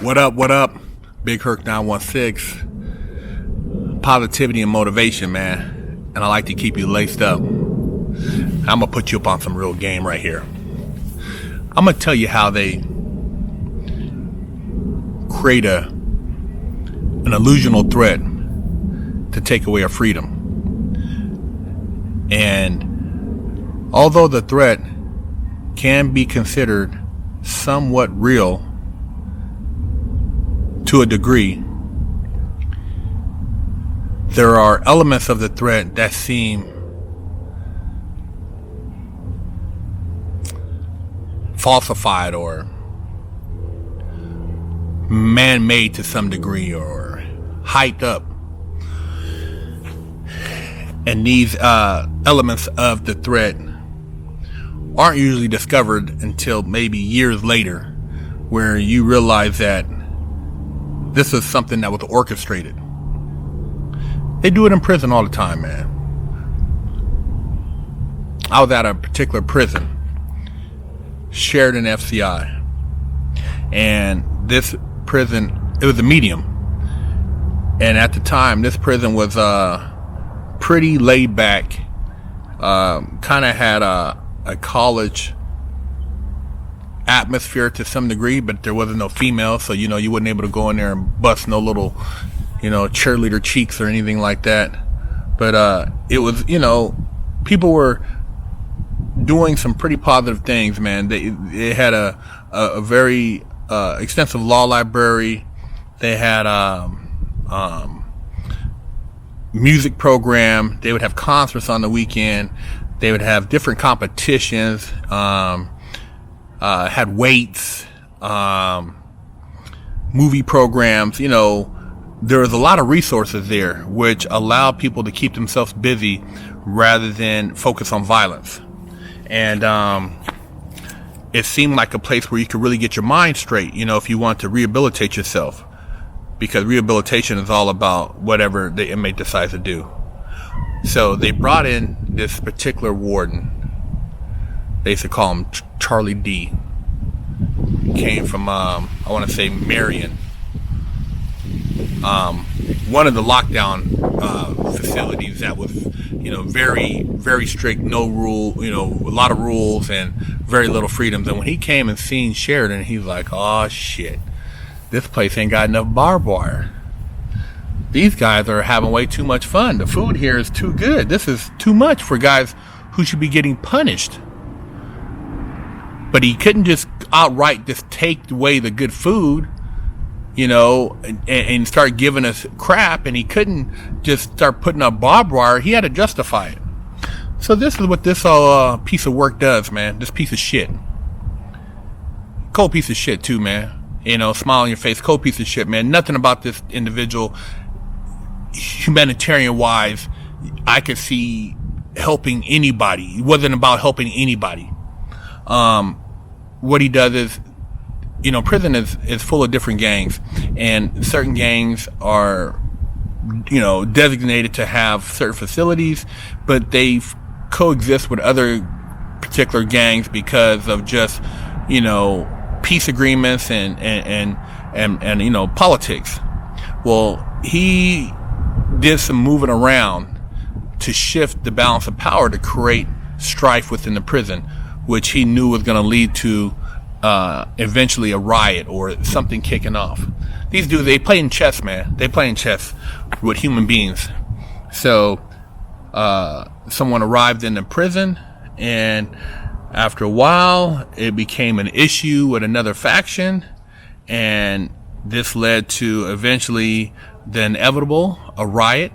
What up, what up? Big Herc916. Positivity and motivation, man. And I like to keep you laced up. I'm going to put you up on some real game right here. I'm going to tell you how they create an illusional threat to take away our freedom. And although the threat can be considered somewhat real to a degree, there are elements of the threat that seem falsified or man-made to some degree or hyped up. And these elements of the threat aren't usually discovered until maybe years later, where you realize that this is something that was orchestrated. They do it in prison all the time, man. I was at a particular prison, Sheridan FCI, and this prison, it was a medium, and at the time this prison was pretty laid back, kind of had a college atmosphere to some degree, but there wasn't no female, so you wasn't able to go in there and bust no little cheerleader cheeks or anything like that. But it was, people were doing some pretty positive things, man. They had a very extensive law library. They had music program. They would have concerts on the weekend. They would have different competitions. Had weights, movie programs. There was a lot of resources there, which allowed people to keep themselves busy rather than focus on violence. And it seemed like a place where you could really get your mind straight, if you want to rehabilitate yourself, because rehabilitation is all about whatever the inmate decides to do. So they brought in this particular warden. They used to call him Charlie D. Came from, I want to say, Marion. One of the lockdown facilities that was, very, very strict, no rule, a lot of rules and very little freedoms. And when he came and seen Sheridan, he's like, oh shit, this place ain't got enough barbed wire. These guys are having way too much fun. The food here is too good. This is too much for guys who should be getting punished. But he couldn't just outright just take away the good food, and start giving us crap. And he couldn't just start putting up barbed wire. He had to justify it. So this is what this piece of work does, man. This piece of shit. Cold piece of shit too, man. Smile on your face. Cold piece of shit, man. Nothing about this individual, humanitarian wise, I could see helping anybody. It wasn't about helping anybody. What he does is, prison is full of different gangs, and certain gangs are, designated to have certain facilities, but they coexist with other particular gangs because of just, peace agreements and politics. Well, he did some moving around to shift the balance of power to create strife within the prison, which he knew was going to lead to eventually a riot or something kicking off. These dudes, they play in chess, man. They play in chess with human beings. So someone arrived in the prison, and after a while, it became an issue with another faction, and this led to eventually the inevitable, a riot.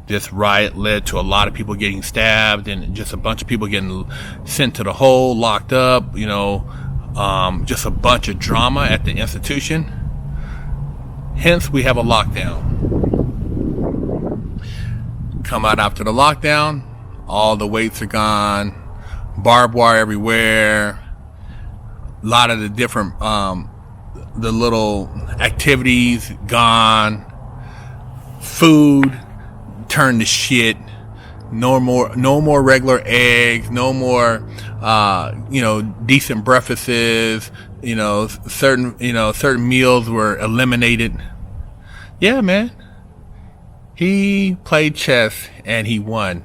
This riot led to a lot of people getting stabbed and just a bunch of people getting sent to the hole, locked up, just a bunch of drama at the institution. Hence, we have a lockdown. Come out after the lockdown, all the weights are gone, barbed wire everywhere, a lot of the different, the little activities gone, food turned to shit. No more regular eggs. No more, decent breakfasts. certain meals were eliminated. Yeah, man. He played chess and he won,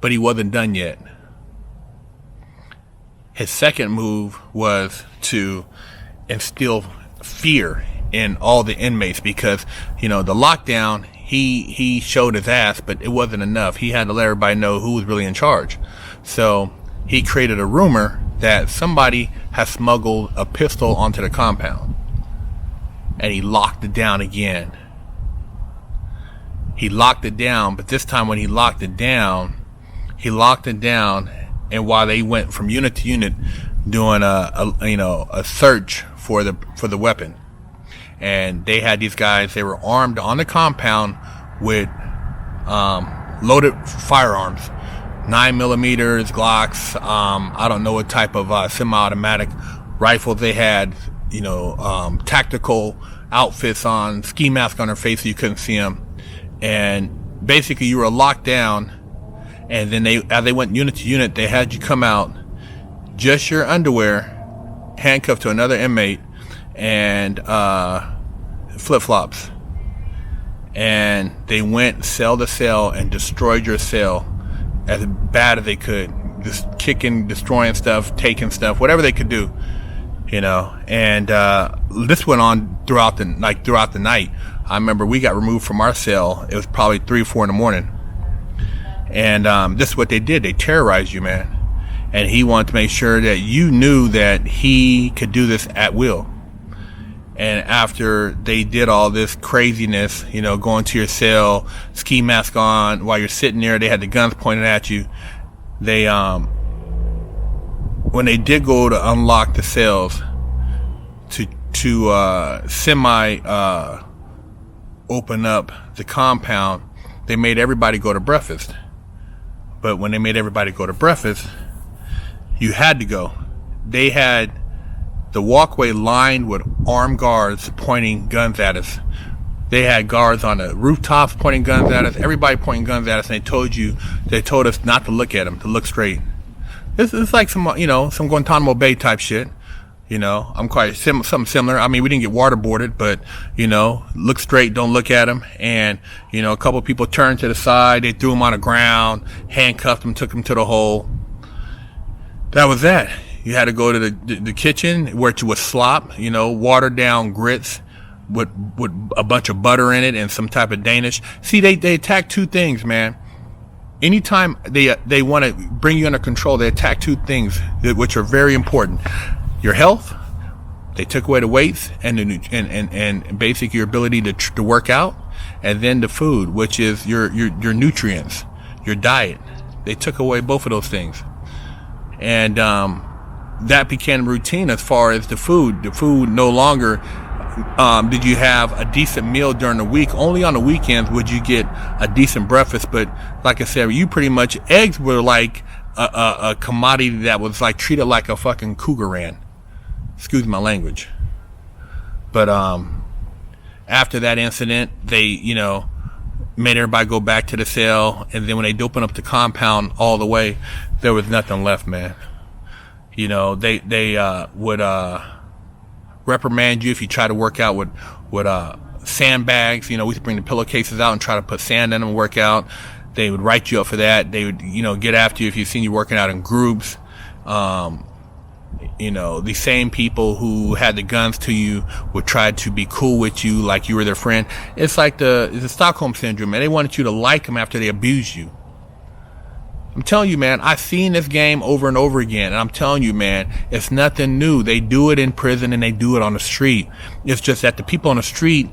but he wasn't done yet. His second move was to instill fear in all the inmates because, the lockdown, he showed his ass, but it wasn't enough. He had to let everybody know who was really in charge. So he created a rumor that somebody has smuggled a pistol onto the compound, and he locked it down again. He locked it down, but this time when he locked it down, and while they went from unit to unit doing a search for the weapon, and they had these guys, they were armed on the compound with loaded firearms, 9mm Glocks. I don't know what type of semi-automatic rifles they had. Tactical outfits on, ski mask on their face so you couldn't see them. And basically you were locked down, and then as they went unit to unit, they had you come out just your underwear, handcuffed to another inmate, and flip-flops. And they went cell to cell and destroyed your cell as bad as they could, just kicking, destroying stuff, taking stuff, whatever they could do. And this went on throughout the night. I remember we got removed from our cell. It was probably 3 or 4 in the morning. And this is what they did. They terrorized you, man. And he wanted to make sure that you knew that he could do this at will. And after they did all this craziness, going to your cell, ski mask on, while you're sitting there, they had the guns pointed at you. They, when they did go to unlock the cells to semi open up the compound, they made everybody go to breakfast. But when they made everybody go to breakfast, you had to go. They had the walkway lined with armed guards pointing guns at us. They had guards on the rooftops pointing guns at us, everybody pointing guns at us, and they told us not to look at them, to look straight. This is like some Guantanamo Bay type shit. I'm quite something similar. I mean, we didn't get waterboarded, but, look straight, don't look at them. And, a couple of people turned to the side, they threw them on the ground, handcuffed them, took them to the hole. That was that. You had to go to the kitchen where it was slop, watered down grits with a bunch of butter in it and some type of Danish. See, they attack two things, man. Anytime they want to bring you under control, they attack two things which are very important. Your health, they took away the weights and and basically your ability to work out, and then the food, which is your nutrients, your diet. They took away both of those things, and that became routine as far as the food. The food no longer did you have a decent meal during the week. Only on the weekends would you get a decent breakfast. But like I said, you pretty much, eggs were like a commodity that was like treated like a fucking cougar ran. Excuse my language. But after that incident, they made everybody go back to the cell, and then when they opened up the compound all the way, there was nothing left, man. They would reprimand you if you try to work out with sandbags. We used to bring the pillowcases out and try to put sand in them and work out. They would write you up for that. They would, get after you if you seen you working out in groups. The same people who had the guns to you would try to be cool with you like you were their friend. It's like the Stockholm syndrome, man. They wanted you to like them after they abused you. I'm telling you, man, I've seen this game over and over again, and I'm telling you, man, it's nothing new. They do it in prison and they do it on the street. It's just that the people on the street,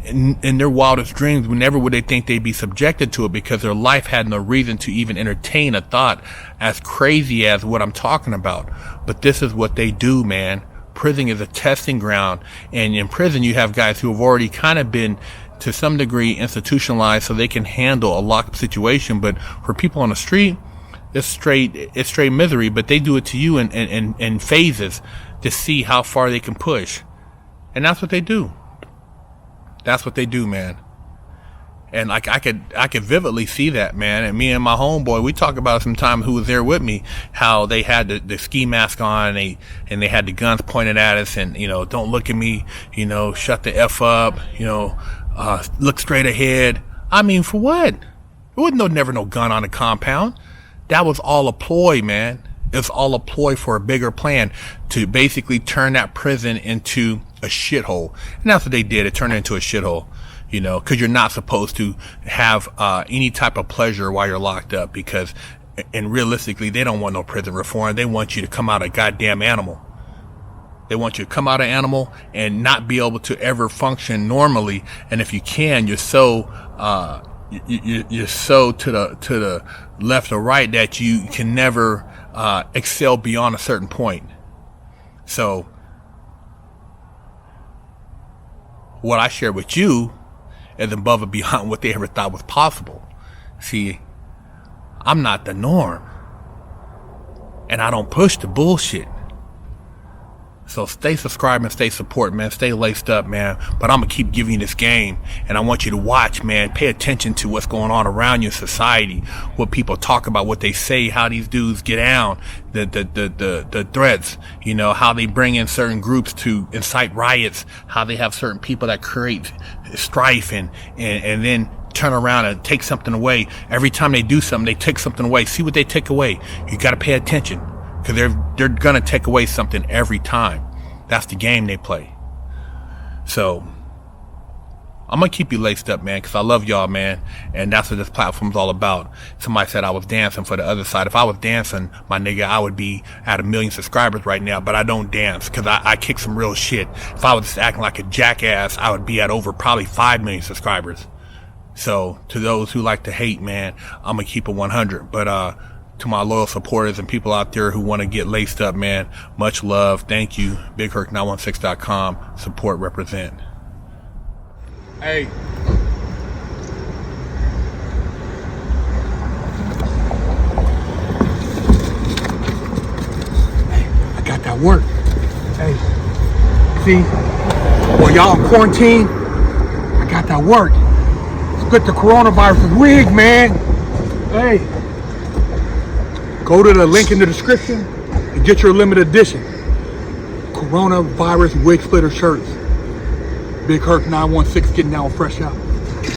in their wildest dreams, never would they think they'd be subjected to it, because their life had no reason to even entertain a thought as crazy as what I'm talking about. But this is what they do, man. Prison is a testing ground, and in prison you have guys who have already kind of been to some degree institutionalized so they can handle a locked situation. But for people on the street, it's straight misery. But they do it to you in phases to see how far they can push, and that's what they do. That's what they do, man. And like I could vividly see that, man. And me and my homeboy, we talk about it sometime, who was there with me, how they had the ski mask on, and they had the guns pointed at us, and don't look at me, shut the F up, look straight ahead. I mean, for what? There wasn't never no gun on the compound. That was all a ploy, man. It's all a ploy for a bigger plan to basically turn that prison into a shithole. And that's what they did. It turned it into a shithole. Because you're not supposed to have any type of pleasure while you're locked up, and realistically, they don't want no prison reform. They want you to come out a goddamn animal. They want you to come out an animal and not be able to ever function normally. And if you can, you're so you're so to the left or right that you can never excel beyond a certain point. So what I share with you is above and beyond what they ever thought was possible. See, I'm not the norm, and I don't push the bullshit. So stay subscribed and stay support, man. Stay laced up, man. But I'm gonna keep giving you this game, and I want you to watch, man. Pay attention to what's going on around your society, what people talk about, what they say, how these dudes get down, the threats, how they bring in certain groups to incite riots, how they have certain people that create strife and then turn around and take something away. Every time they do something, they take something away. See what they take away. You got to pay attention, because they're gonna take away something every time. That's the game they play. So I'm gonna keep you laced up, man, because I love y'all, man, and that's what this platform's all about. Somebody said I was dancing for the other side. If I was dancing, my nigga, I would be at 1 million subscribers right now, but I don't dance, because I kick some real shit. If I was just acting like a jackass, I would be at over probably 5 million subscribers. So to those who like to hate, man, I'm gonna keep it 100. But to my loyal supporters and people out there who want to get laced up, man, much love. Thank you. Big Herc916.com. Support, represent. Hey. I got that work. Hey. See? While y'all in quarantine, I got that work. Split the coronavirus wig, man. Hey. Go to the link in the description and get your limited edition coronavirus wig splitter shirts. Big Herc916 getting down fresh out.